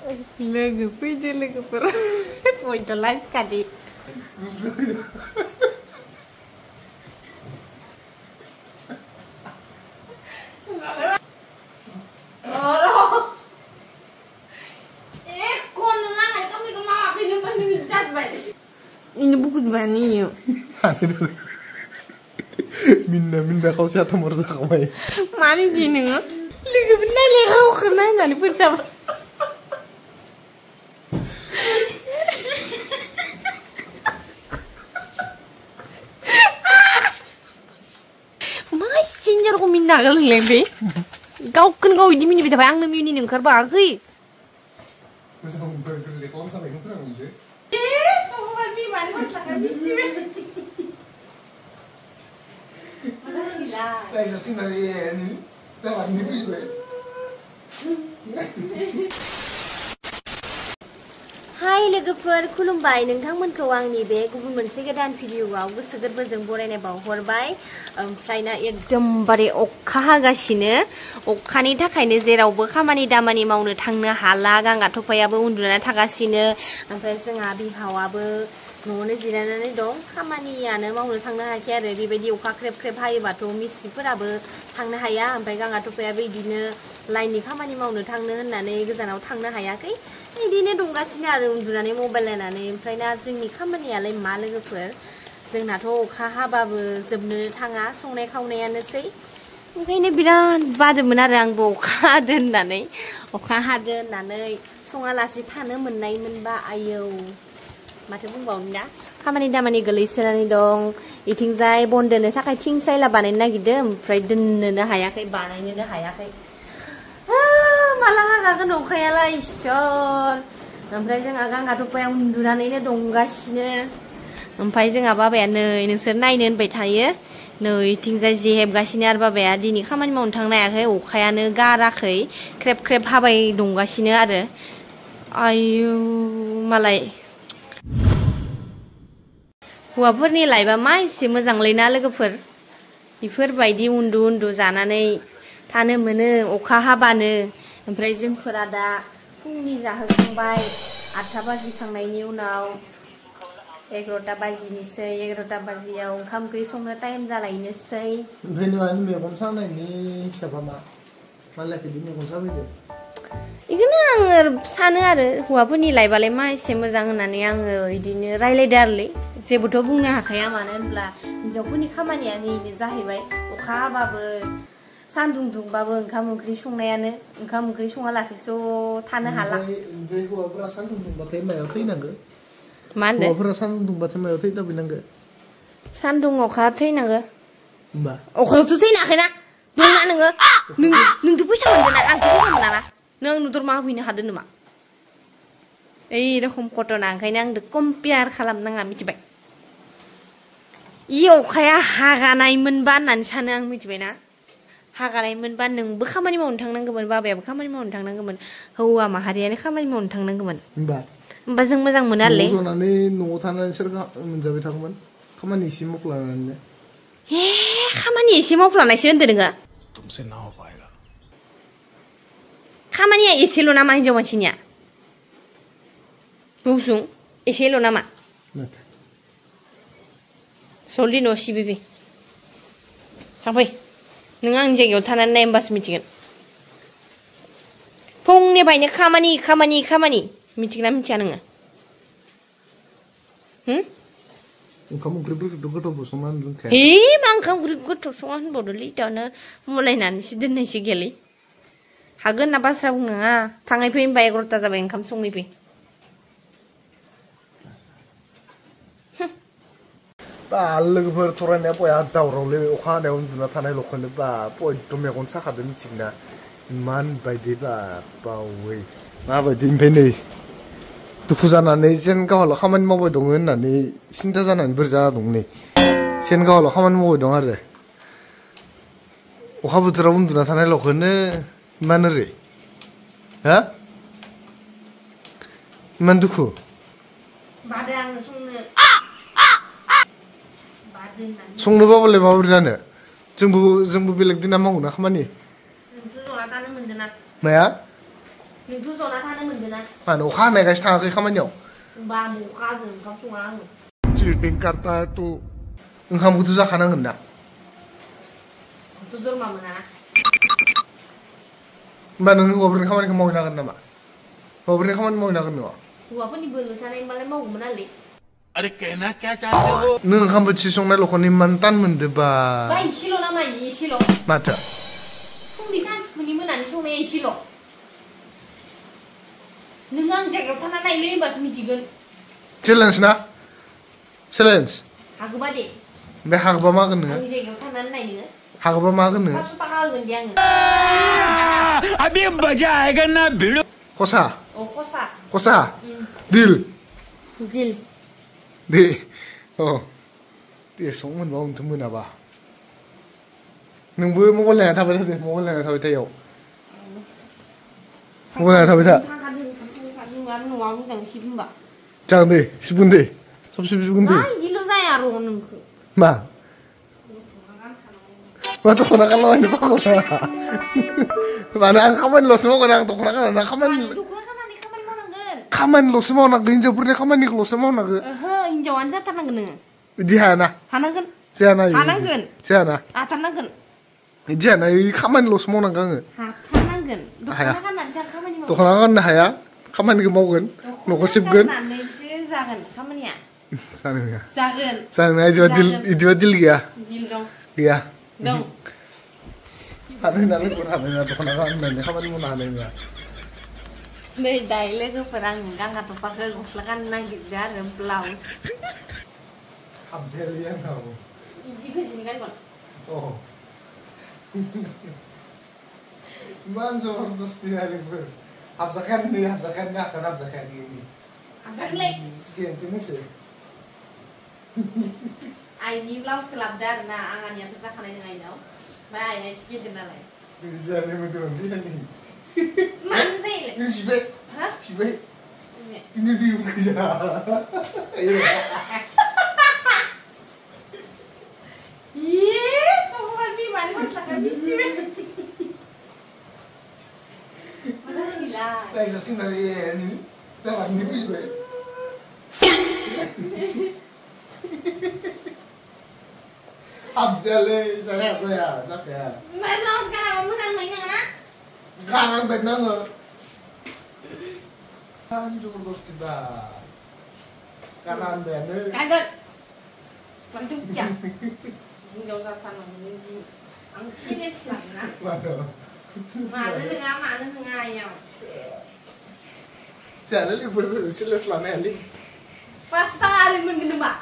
लोगो फैदो लोगोफोर बयदला सिखादि ini buku bani yuk. Minda kau siapa merasa kamai? Mani gini nggak? Liga benar liga kau kena nani percaya. Mas cincin aku minda kalau lebih. Kau kan kau ini mini beda bayang nami ini nengkar bagi. Masa kau beli kau sampai kau sampai ini? Kau beli mana masakan biji? Lagi sih nanti ini, jangan ini beli. Hai लोगोफोर खुलुमबाय नोंथांमोनखौ आंनि बे गुबुन मोनसे गोदान भिडिअआव गोसो गोरबोजों बरायनाय बावहरबाय ओमफ्रायना एकदमबारे अखा हागासिनो अखानि थाखायनो जेरावबो खामानि दामानि मावनो थांनो हाला गांगा थफायाबो उन्दुना थागासिनो ओमफ्राय जोंहा बिहावाबो न'आवनो जिरायनानै दं खामानियानो मावनो थांनो हायाखै आरो बेबायदि अखा ख्रेब ख्रेब हायोबाथ' मिस्ट्रिफोराबो थांनो हाया ओमफ्राय गांगा थफायाबो बिदिनो लाइननि खामानि मावनो थांनो होननानै गोजानाव थांनो हायाखै बिदिनो दंगासिनो आरो उन्दुनानै मबाइल नायनानै ओमफ्रायना जोंनि खामानियालाय मा लोगोफोर जोंनाथ' अखा हाबाबो जोबनो थाङा संनाय खावनायानोसै ओंखायनो बिराद बादोंमोन आरो आंबो अखा हादों होननानै अखा हादों होननानै सङालासे थानो मोननायमोनबा आयौ माथो बुंबावनो दा खामानि दामानि गोलैसोनानै दं इथिंजाय बन दोननो थाखाय थिं सायला बानायनो नागिरदों ओमफ्राय दोननोनो हायाखै बानायनोनो हायाखै माला हागागोन अखायालाय इसोर ओमफ्राय जोंहा गांगा थफायाव उन्दुनानैनो दंगासिनो ओमफ्राय जोंहा बाबाया नै नोंसोर नायनो होनबाय थायो नै इथिंजाय जे हेबगासिनो आरो बाबाया दिनै खामानि मावनो थांनो हायाखै अखायानो गाराखै ख्रेब ख्रेब हाबाय दंगासिनो आरो आयौ मालाय हौवाफोरनि लाइफआ मा एसे मोजांलैना लोगोफोर बेफोरबायदि उन्दु उन्दु जानानै थानो मोनो अखा हाबानो ओमफ्राय जोंफोरा दा फुंनि जाहोखांबाय 8टा बाजिखांनायनि उनाव 11टा बाजिनोसै 11टा बाजियाव ओंखाम ओंख्रि संनो टाइम जालायनोसै ओमफ्राय नों मेगन सानायनि हिसाबा मा मालाय बिदि मेगन साबायदो बेखौनो आङो सानो आरो हौवाफोरनि लाइफआलाय मा एसे मोजां होननानै आङो बिदिनो रायलायदो आरोलै जेबोथ' बुंनो हाखाया मानो होनब्ला हिनजावफोरनि खामानिया बेनो जाहैबाय अखा हाबाबो सान्दुं दुंबाबो ओंखाम ओंख्रि संनायानो ओंखाम ओंख्रि सङालासेसो थानो हाला ओमफ्राय हौवाफोरा सान्दुं दुंबाथाय मायाव थैनांगो मा होनदों हौवाफोरा सान्दुं दुंबाथाय मायाव थैदाबैनांगो सान्दुं अखा थैनांगो होमबा अखायावथ' थैनाखैना दंना नोङो नोंथ' फैसा मोनदोंना आंथ' फैसा मोनाना नों आंनो दरमा होफैनो हादों नामा ओइ रखम घटना ओंखायनो आंदो कम्पेयार खालामनाङा मिथिबाय इ अखाया हागानायमोनबा होननानै सानो आं मिथिबायना हागानायमोनबा नोंबो खामानि मावनो थांनांगौमोन बाबायाबो खामानि मावनो थांनांगौमोन हौवा माहारियानो खामानि मावनो थांनांगौमोन होमबा जों मोजां मोनो आरोलै जनानै न'आव थानानै सोर मोनजाबाय थागौमोन खामानि एसे मावफ्लानानै हे खामानि एसे मावफ्लानायसो होनदो नोङो तुमसे ना हो पाएगा खामानिया एसेल' नामा हिनजाव मानसिनिया बुंसुं एसेल' नामा जल्दि न' सिबिबि थांफै नों आंनि जायगायाव थानानै नाय होमबासो मिथिगोन फुंनिफ्रायनो खामानि खामानि खामानि मिथिगोना मिथिया नोङो ओंखाम ओंख्रिफोरखौथ' गोथाव संना होनो रोंखाया मा ओंखाम ओंख्रि गोथाव संना होनबावदोलै दानो मुलायनानैसो दोननायसो गैयालै हागोन ना बाथ्रा बुंनाङा थाङै फै होनबा 11टा जाबाय ओंखाम सङै फै बा लोगोफोर थरायनाया बया दावरावलै अखा हानायाव उन्दुना थानाय ल'खौनो बा बयद' मेगन साखादों मिथिगोना इमान बायदि बा बावै माबायदि ओमफ्राय नै दुखु जानानै जेन गावहाल' खामानि मावबाय दङ होननानै सिन्था जानानै बोरै जाना दं नै जेन गावहाल' खामानि मावबाय दं आरो अखा बोथोराव उन्दुना थानाय ल'खौनो इमान ओरै हा इमान दुखु बादो आङो संनो बाबालाय माबोरै जानो जोंबो बेलेग दिना मावो ना खामानि नोंथ' जना थानो मोनदों ना माया नोंथ' जना थानो मोनदों ना मानो अखा हानायखायसो थाङाखै खामानियाव बा अखाजों ओंखाम सङा आङो चीटिंग करता है तू ओंखामखौथ' जाखानांगोन ना थ' दरमा मोना होमबा नों हौवाफोरनि खामानिखौ मावनो हागोन नामा हौवाफोरनि खामानि मावनो हागोन नङा हौवाफोरनि बोलो थानाय मालाय मावगौमोन आलै अरे कहना क्या चाहते हो नों ओंखाम बोथिसे संनायल'खौनो इमान तान मोनदोबा बा इसेल' नामा इसेल' माथो फुंनि सानजौफुनि मोनानि संनाया इसेल' नों आं जायगायाव थाना नायलै होनबासो मिथिगोन चेलेन्ज ना चेलेन्ज हागोबा दे बे हागोबा मा होगोन नोङो आंनि जायगायाव थानानै नाय नोङो हागोबा मा होगोन नोङो 500 थाखा होगोन दे आङो अभी मजा आएगा ना भिड़ो खसा औ खसा खसा दिल दिल दे औ दे सं मोनबा उनथ' मोनाबा नोंबो मबाइल नायना थाबाय थादो मबाइल नायना थाबाय थायाव मबाइल नायना थाबाय था आरो न'आव मोजां सिब होनबा जागोन दे सिबगोन दे सब सिबगोन दे मा इदिल' जाया र' नोंखौ मा मा दख'ना गानलाबायनो बाखा मानो आं खामानिल'सो मावगोन आं दख'ना गानना खामानि दख'ना गाननानै खामानि मावनांगोन खामानिल'सो मावनांगौ हिनजावफोरनि खामानिखौल'सो मावनांगौ ओहो हिनजावानो जाथारनांगोन नोङो बिदि हायाना हानांगोन जायाना हानांगोन जायाना हाथारनांगोन बिदि हायाना खामानिल'सो मावनांगौ आङो हाथारनांगोन हाया दख'ना गाननानैसो आं खामानि मावो दख'ना गाननो हाया खामानिखौ मावगोन न'खौ सिबगोन गाननानैसो जागोन खामानिया जानो नङा जागोन जानो नङा इदिबा दिल गैया दिल दं गैया दं हानाय नालाय गुर हानाय नङा दख'ना गाननानै खामानि मावनो हानाय नङा नै दाय लोगोफोर आं गांगा थफाखौ गस्ला गाननो नागिरदों आरो ब्लाउस हाबजायालै आंनाव बिदिखौ जिन गानगोन अ इमान जबरदस्ति नायलोंफोर हाबजाखायानो नै हाबजाखायानो गाखोना हाबजाखायानो हाबजागोनलै जेनथेनोसै आइनि ब्लाउसखौ लाबोदो आरो ना आं आंनियाथ' जाखानाय नङा आइनाव ओमफ्राय आइया एसे गिदिर नालाय जानो मोदोम बिहानि मानो जायोलै ini si Bek, Hah? si Bek, ini dia kerja. Iya, kamu mati mana masakan biji? Mana hilang? Lagi sih dari ini, jangan ini si Bek. Abzale, saya. Mana sekarang kamu sedang mainnya mana? Kangen baik nangga. Kan cukup terus kita. Kanan bener. Kaget. Mantuk jam. Enggak usah sana menunggu. Ang sini sana. Waduh. Mana tengah ya. Saya libur sila selama ini. Pas setengah hari menggendam pak.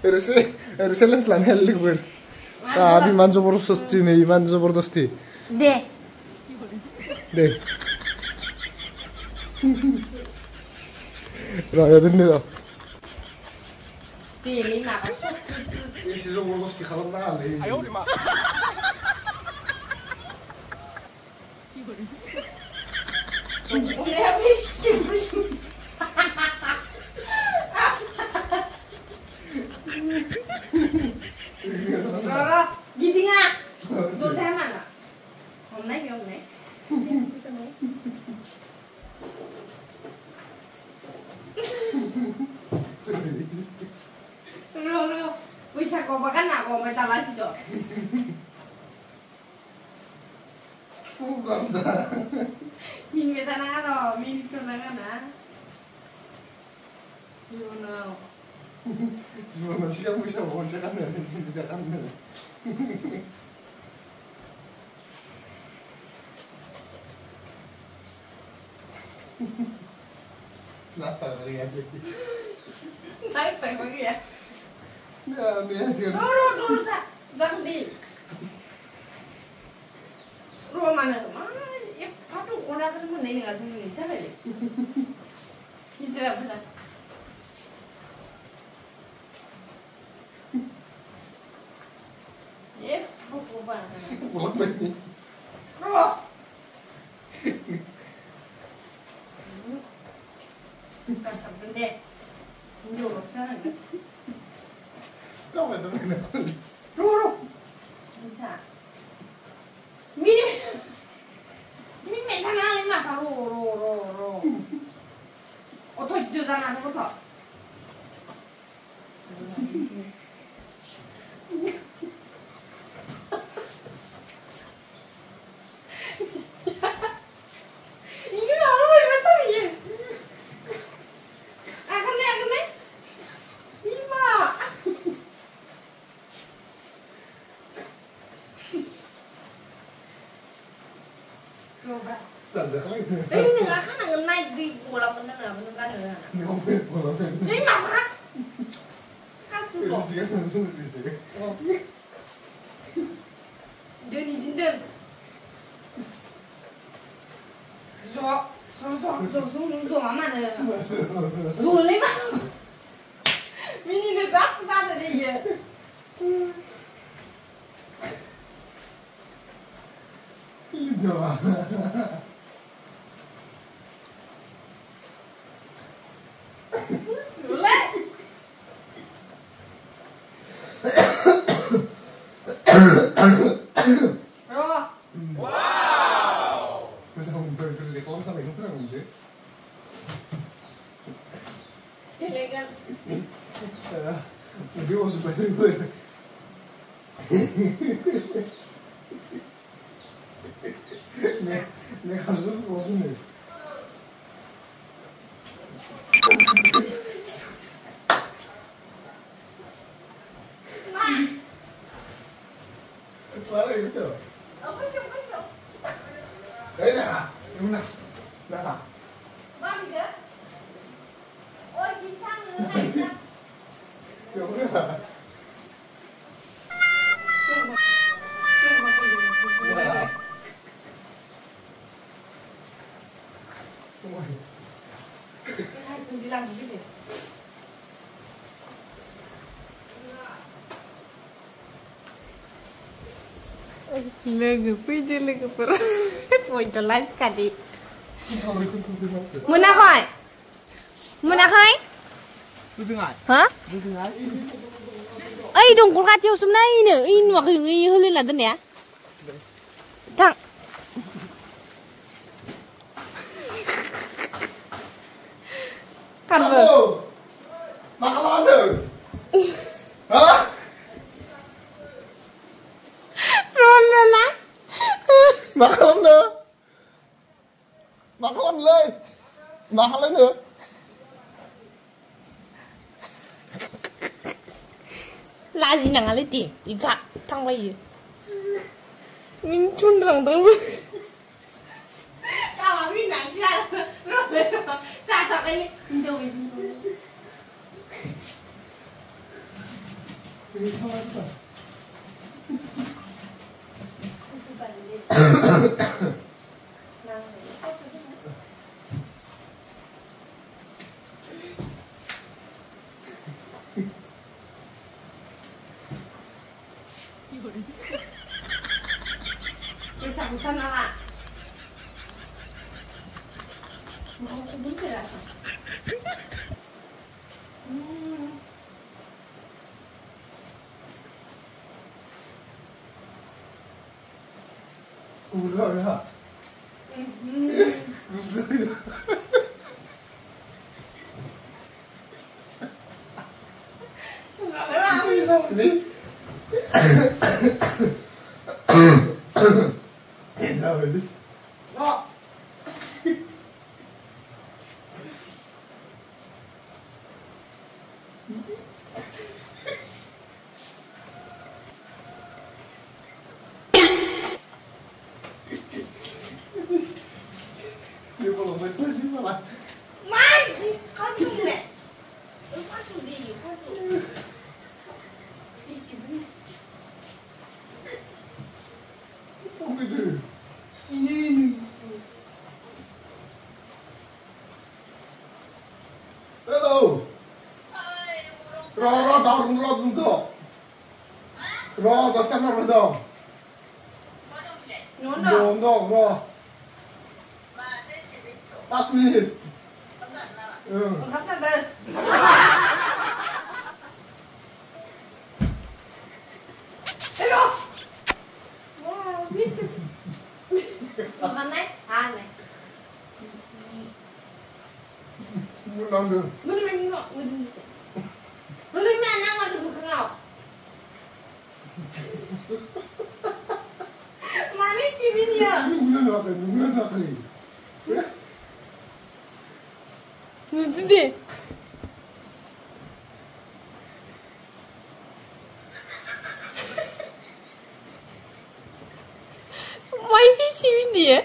Harusnya selama ini libur. Tapi man jabardasti nih, man jabardasti. Deh. Deh. Rakyat ini loh. Ini apa sih? Ini sih jabardasti kalau nali. Ayo di mana? Udah habis sih. Roro, gini nggak? Tuh teh mana? Om naik ya om naik. Roro, bisa kau makan nggak? Kau metal aja tuh. Bukan dah. Min metal nggak? Min itu nggak? Gimana? Gimana sih kamu bisa mengonjakan dari tindakan? Nata kali aja. Naik lagi ya? Ya, dia. Dulu tak, jangan di. Rumah mana? Mana? Ya, aduh, orang kan mana ini nggak sini? Tidak ada. Tidak benar. Yep, buku banget. Bolak balik. Bro. Kasar bende. Nyuruh sana kan? Tahu nggak temen? Bro. Bentar. Ini metal lima. 주장하는 거죠? 이게 알아보면 땀이게. 아 근데 이마. Chẳng ra khác. Đấy nhưng mà khác là hôm nay đi bộ là mình đang là mình đang nữa. Nhưng không biết của nó thế. Đấy mà khác. Khác Cái cứ bỏ. gì cũng không được gì. Đơn đi đến đơn. Rồi mà này. Rồi lấy mà. Mini nó rác ra rồi gì? Indo. Lấy. Rồi. Wow. Sao không phải cái con sao lại không sao mình thế? Cái này gần. Mình biết sao phải người. Ne hazır oldun mu? Quá là hiểu. Không. Đấy nè, đúng nè. Nè hả? Ba đi kìa. Ôi chín trăm nữa này. Đúng nè. Đi làm gì vậy? Legefer. Point live sekali. Muna khoi. Hả? Ấy đồng con gà chiều sớm nay nữa, in hoặc hình như hơi lên là tên nè. Thằng. Cắt vừa. Mà không ăn thử. Hả? Rồi lên lá. Mà không nữa. Mà không lên. Mà không lên nữa. Là gì nằng lấy tiền, đi chặt thằng bay gì? Mình chun thằng đó. Tao mà mình nặng ra rồi sao thật đây? Đâu cái sẵn sẵn à? Không có biết là Rồi hả? Đi. Rồi đi. Đó. Đi vào lòng mình chứ mà lại. Mai, con chung nè. Con chung gì? Con chung. Không cái gì. Nhìn. Hello. Rồi, tao đúng thôi. Rồi, tao xem nó rồi đâu. Nón Đúng rồi. 5 minute. Con thắp thật đơn. Hello. Wow, biết chưa? Con này, này. Menang. Menang ini kok, Lu mana nggak tuh kenal? Mana ciminya? Itu deh. Mai ciminya ya?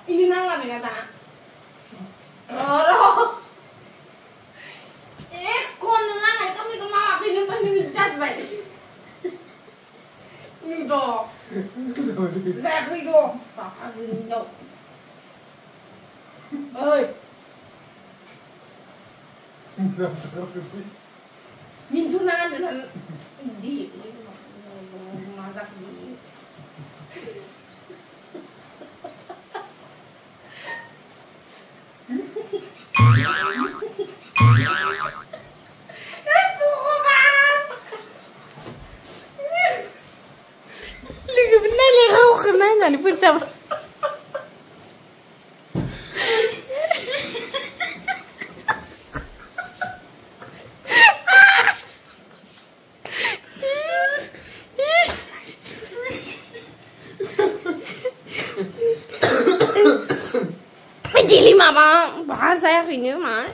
Ini nangga binatang. Oro. Kon nang ay kami kumawa kinuman ni Dad ba? Ndo. Dad ko do. Papa ndo. Oi. Mintu nang di masak di. Di percaya. Di lima bang, bahasa saya ini mah.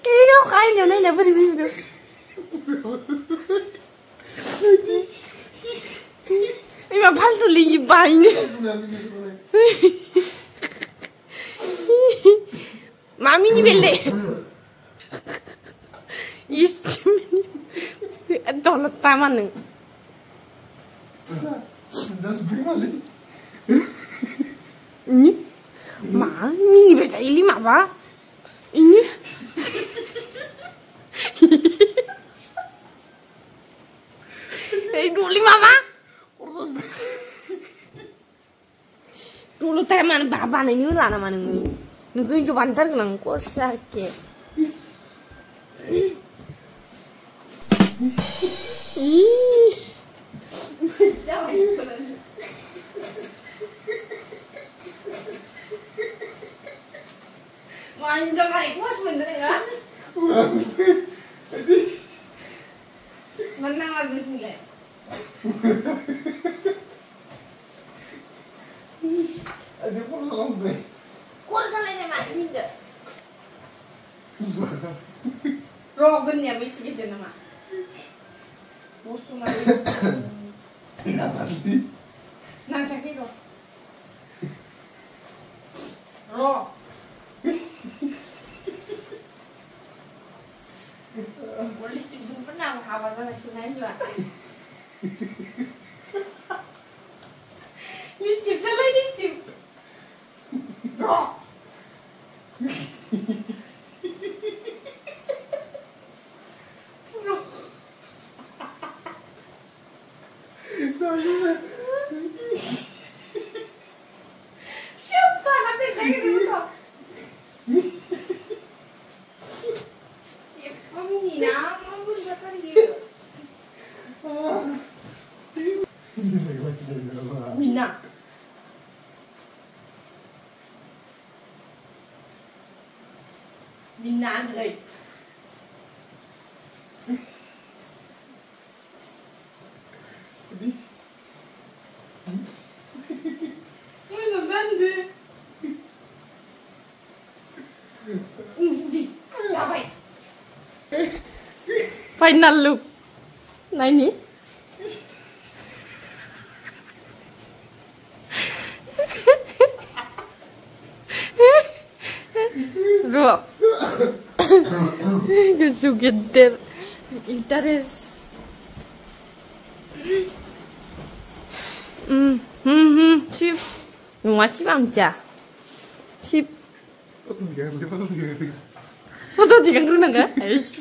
Ini kau kain yang lain dapat di sini. Ima palto lì gli bagni. Mami ni belle. Istimini. Tolong taman. Das bimali. Ini. Mami ni belle ini apa? Ini. Dulu mama. Dulu teman bapak ini lah nama ini. Nungguin coba ntar kenang kosak ke. Ih. Manjang kali kuas bener enggak? Menang lagi nilai. Ada pun sampai. Kau salahnya mak ini enggak? Rogan ya mesti gitu nama. Musuh lagi. Kenapa sih? Nanti kiro. Ro. Boleh sih pernah hawa sana sini juga. Listif, salah listif. Ro. Ro. Siapa nak pergi dulu kau? Ya, kamu ni nak, kamu jangan dia. Mina. Mina Andre. Mana bende? Capai. Final look. Nah ini. Bro. Kesugeter. Interest. Sip. Masih bangsa. Sip. Foto tiga. Foto tiga kerana kan?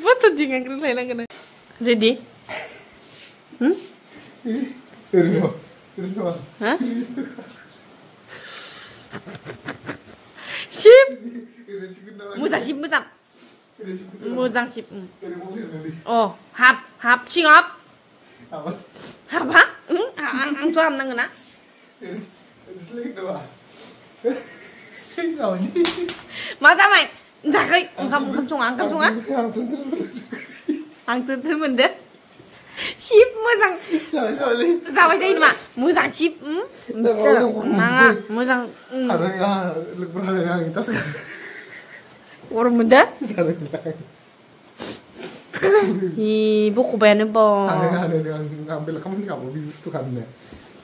Foto tiga kerana lah kan? Ready? Hah? Sip. Mudah sip mudah. Mozangsip. Dari mobil nanti. Oh, hap, singap. Apa? Hap, ha? Ang tuh ham nang na. Selek doa. Nào nhỉ? Mà tao mày, dạ cái, không chung á. Ang tuh mình đấy. Ship mozang. Sao vậy mà? Mozang ship. Nanga, mozang. Ada yang lebih berharga yang kita sekarang. Orang muda? Salah. Ih, buku bayar nebo. Ada yang ngambil kamu nggak mau beli itu kan ya?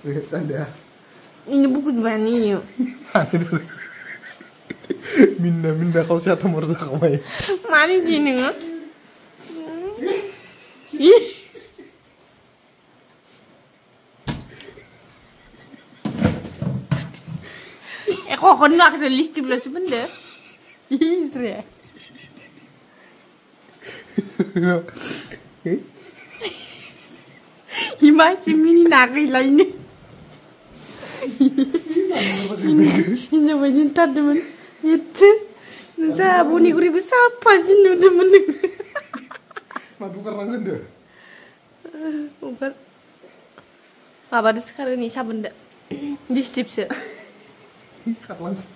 Lihat anda. Ini buku bayar nih. Minda kau siapa merasa kamu? Mana gini nggak? Ih. Kok kon nak list belah sebentar? Ih, serius. Masih mini nakal lain. Ini macam tak teman. Itu, saya bunyi kuri besar apa sih nu teman? Madu kerang gede. Bukan. Apa ada sekarang ni sabun dah? Di tips ya. Kat langsung.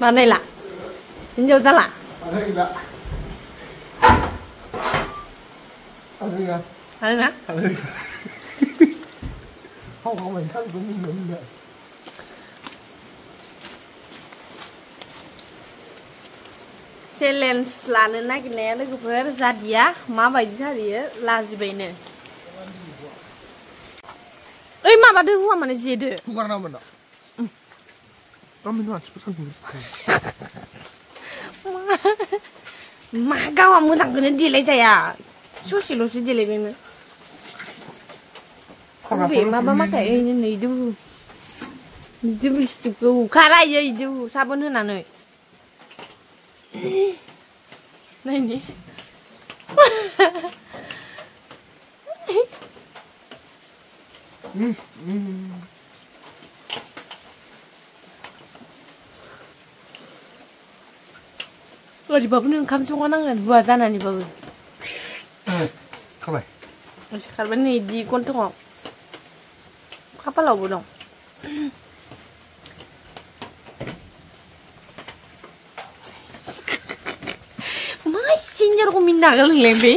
Mana lah? Ini jauh salah. Ada enggak? Ada enggak? Ada nak? Ada enggak? Kau main kan belum enggak? Challenge lana nak ni ada kupar sadia, ma bayi sadia, lazim ini. Eh, ma pada huwa mana jadi? Bukan nama nak. Kami nuan cepat dulu. Ma kamu tak kena delay saya. Susi lu sih delay ni. Tapi ma bapa makai ini itu. Itu mesti kau kalah ya itu. Sabun tu nana. Nah ini. Oh di bawah ni kamu cuma nangan buat sana ni bawah. Kau baik. Sekarang ni di kontong. Kapal lah bodong. Mas cincin aku minta kalau lebe.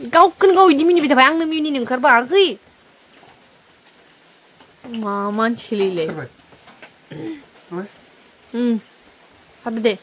Kau kan kau ini beta bayang nama ini nengkar bagi. Mama cili le. Kau baik. Kau baik. Apa deh?